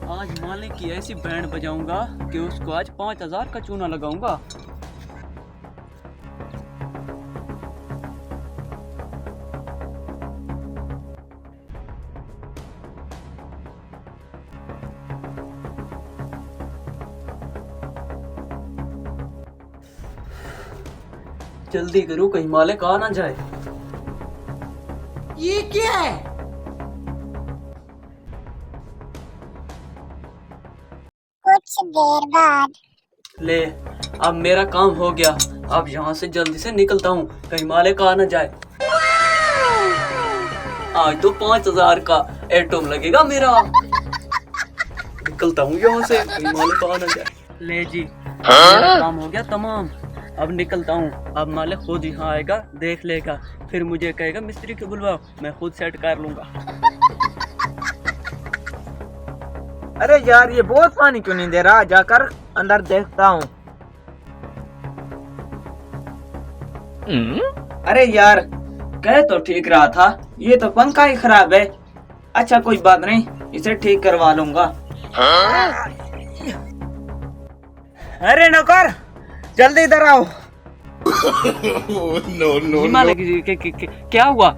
आज मालिक की ऐसी बैंड बजाऊंगा कि उसको आज 5,000 का चूना लगाऊंगा। जल्दी करो कहीं मालिक आ ना जाए। ये क्या है? कुछ देर बाद। ले, अब मेरा काम हो गया। अब यहाँ से जल्दी से निकलता हूँ, कहीं मालिक आ ना जाए। आज तो 5,000 का एटम लगेगा मेरा। निकलता हूँ यहाँ से, कहीं मालिक आ ना जाए। ले जी, मेरा काम हो गया तमाम। अब निकलता हूँ। अब मालिक खुद यहाँ आएगा, देख लेगा, फिर मुझे कहेगा मिस्त्री को बुलवाओ, मैं खुद सेट कर लूंगा। अरे यार, ये बहुत पानी क्यों नहीं दे रहा? जाकर अंदर देखता हूँ। अरे यार, कह तो ठीक रहा था, ये तो पंखा ही खराब है। अच्छा कोई बात नहीं, इसे ठीक करवा लूंगा। अरे नौकर, जल्दी इधर आओ। जी मालिक जी, क्या हुआ?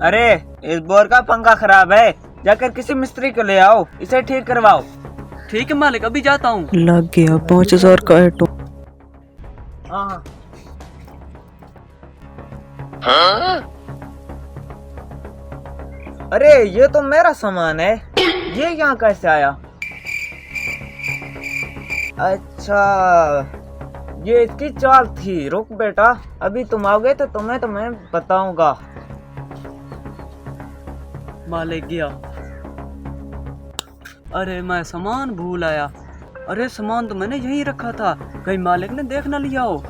अरे इस बोर का पंखा खराब है, जाकर किसी मिस्त्री को ले आओ, इसे ठीक करवाओ। ठीक है मालिक, अभी जाता हूँ। लग गया 5,000 का एटम। हाँ। अरे ये तो मेरा सामान है, ये यहाँ कैसे आया? अच्छा, ये इसकी चाल थी। रुक बेटा, अभी तुम आओगे तो तुम्हें बताऊंगा। मालिक गया। अरे मैं सामान भूल आया। अरे सामान तो मैंने यहीं रखा था, कहीं मालिक ने देख ना लिया हो।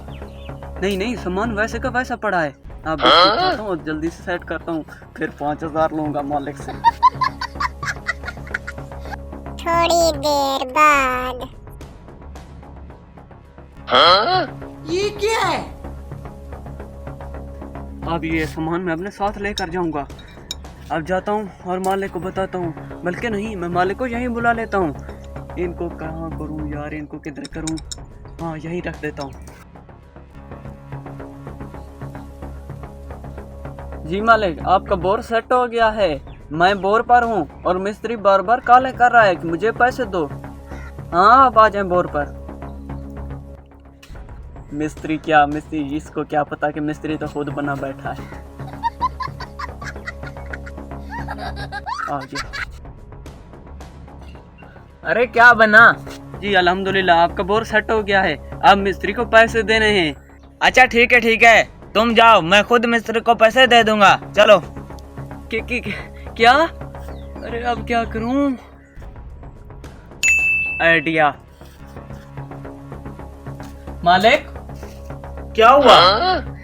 नहीं, सामान वैसे का वैसा पड़ा है। अब खाता हूँ और जल्दी से सेट करता हूँ, फिर 5,000 लूंगा मालिक से। थोड़ी देर बाद। ये क्या है? अब ये सामान मैं अपने साथ लेकर जाऊंगा। अब जाता हूँ और मालिक को बताता हूँ, बल्कि नहीं, मैं मालिक को यहीं बुला लेता हूँ। इनको कहाँ करूँ यार, इनको किधर करूँ? हाँ, यहीं रख देता हूँ। जी मालिक, आपका बोर सेट हो गया है। मैं बोर पर हूँ और मिस्त्री बार बार काले कर रहा है कि मुझे पैसे दो। हाँ, आप आ जाए बोर पर। मिस्त्री क्या मिस्त्री, इसको क्या पता कि मिस्त्री तो खुद बना बैठा है। आ गया। अरे क्या बना? जी अल्हम्दुलिल्लाह, आपका बोर सेट हो गया है। अब मिस्त्री को पैसे देने हैं। अच्छा ठीक है, तुम जाओ, मैं खुद मिस्त्री को पैसे दे दूंगा। चलो। क्या? अरे अब क्या करूं? आइडिया। मालिक, क्या हुआ?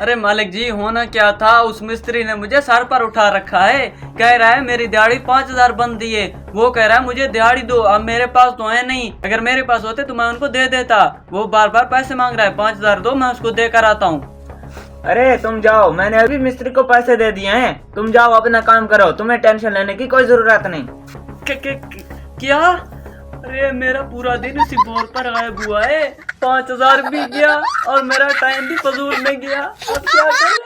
अरे मालिक जी, होना क्या था, उस मिस्त्री ने मुझे सर पर उठा रखा है। कह रहा है मेरी दिहाड़ी 5,000 बन दी है। वो कह रहा है मुझे दिहाड़ी दो। अब मेरे पास तो है नहीं, अगर मेरे पास होते तो मैं उनको दे देता। वो बार बार पैसे मांग रहा है, 5,000 दो, मैं उसको देकर आता हूँ। अरे तुम जाओ, मैंने अभी मिस्त्री को पैसे दे दिए हैं। तुम जाओ अपना काम करो, तुम्हें टेंशन लेने की कोई जरूरत नहीं। क्या? अरे मेरा पूरा दिन उसी बोर पर गायब हुआ है। 5,000 भी गया और मेरा टाइम भी फजूल में गया। अब क्या करें?